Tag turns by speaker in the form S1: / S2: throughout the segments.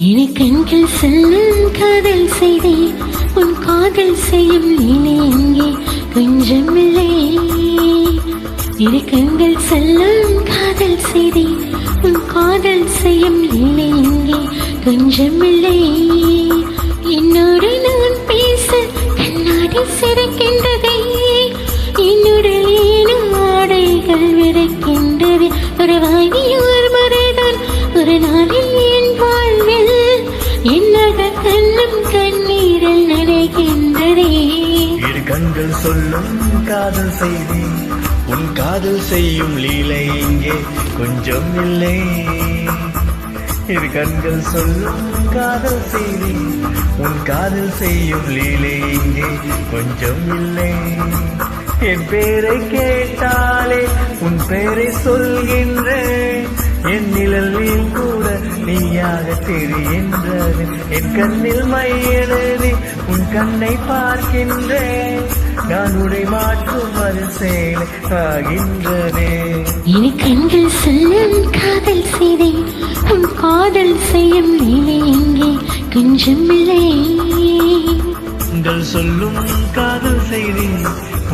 S1: இரு கண்கள் சொல்லும் காதல் செய்தே உன் காதல் செய்யும் லீலை எங்கே கொஞ்சமில்லை. இரு கண்கள் சொல்லும் காதல் செய்தே உன் காதல் செய்யும் லீலை எங்கே கொஞ்சமில்லை. என்னோடு நான் பேச கண்ணாடி சிறக்கின்றதே, என்னுடைய ஏனும் ஆடைகள் விரைக்கின்றது. ஒரு வாங்கியோர் முறைதான் ஒரு நாளில் என் வாழ்வில் என்னக கண்ணும் கண்ணீரில் நனைகின்றதே.
S2: இரு கண்கள் சொல்லும் காதல் செய்தி உன் காதல் செய்யும் லீலை இங்கே கொஞ்சம் இல்லை. இரு கண்கள் சொல்லும் காதல் செய்தி உன் காதல் செய்யும் லீலை இங்கே கொஞ்சம் இல்லை. என் பேரை கேட்டாலே உன் பேரை சொல்கின்றேன், என் நிழலில் கூட நீயாக தெரிகின்றது. என் கண்ணில் மையெழுதி உன் கண்ணை பார்க்கின்றேன், நான் உடை மாற்றும் அது சேலை ஆகின்றதே.
S1: இரு கண்கள் சொல்லும் காதல் செய்தே உன் காதல் செய்யும் லீலை இங்கே கொஞ்சமில்லை.
S2: கண்கள் சொல்லும் காதல் செய்தி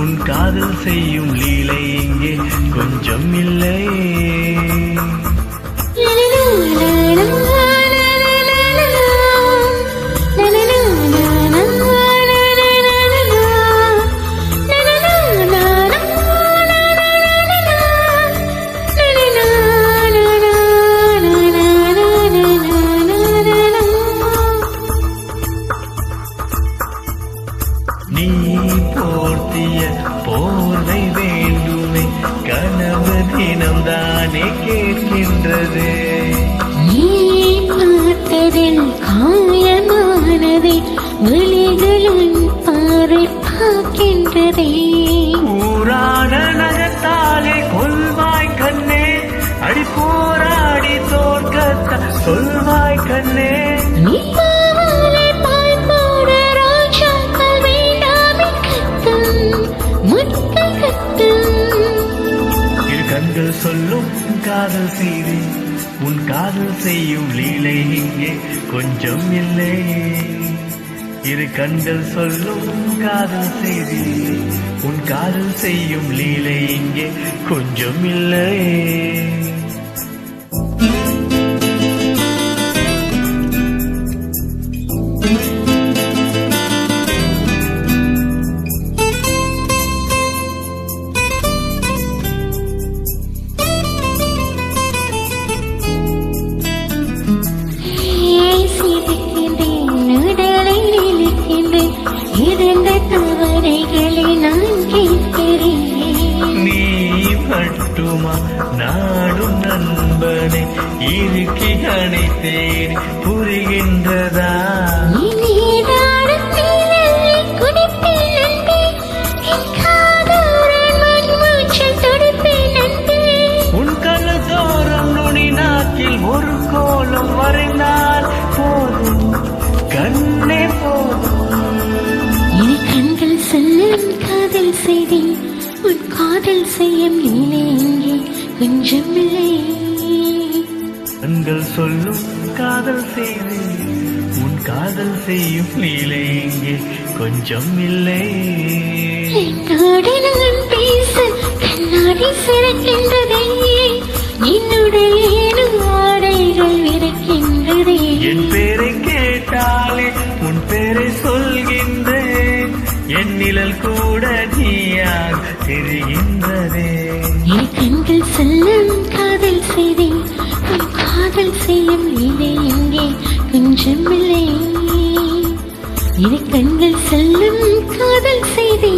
S2: உன் காதல் செய்யும் லீலை இங்கே கொஞ்சம் இல்லை. நீ போர்த்திய போர்வை வேண்டுமே, கனவு தினம்தானே கேட்கின்றது.
S1: நீ பார்த்ததில் காயமானதை விழிகளின் பார்வை பார்க்கின்றதே.
S2: ஊரான நகத்தாலே கொல்வாய் கண்ணே, அடி போராடி தோற்கத்த சொல்வாய் கண்ணே.
S1: நீ பாவாலே பால் போட ராஜாக்கள் வேண்டாமே கத்தும் முட்கள் கத்தும்.
S2: இரு கண்கள் சொல்லும் காதல் செய்தி உன் காதல் செய்யும் லீலை இங்கே கொஞ்சம் இல்லை. இரு கண்கள் சொல்லும் காதல் செய்தி உன் காதல் செய்யும் லீலை இங்கே கொஞ்சம் இல்லை. நீ மட்டுமா நாடும் நண்பனை இறுக்கி அணைத்தேன் புரிகின்றதா. உன் கலதோறும் நுனி நாக்கில் ஒரு கோலம் வரைந்தால் போதும் கண்ணே போதும்.
S1: இரு கண்கள் சொல்லும் காதல் செய்தே உன் காதல் செய்யும் லீலை இங்கே கொஞ்சமில்லை.
S2: கண்கள் சொல்லும் காதல் செய்தி உன் காதல் செய்யும் லீலை இங்கே கொஞ்சம் இல்லை.
S1: என்னோடு நான் பேச கண்ணாடி சிறக்கின்றதே, என்னுடைய ஏனும் ஆடைகள் விரைக்கின்றதே.
S2: என் பேரை கேட்டாலே உன் பேரை சொல்கின்றேன், என் நிழல் கூட நீயாக தெரிகின்றதே.
S1: இரு கண்கள் சொல்லும் காதல் செய்தே உன் காதல் செய்யும் லீலை எங்கே கொஞ்சமில்லை. இரு கண்கள் சொல்லும் காதல் செய்தே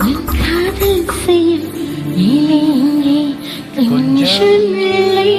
S1: உன் காதல் செய்யும் லீலை எங்கே கொஞ்சமில்லை.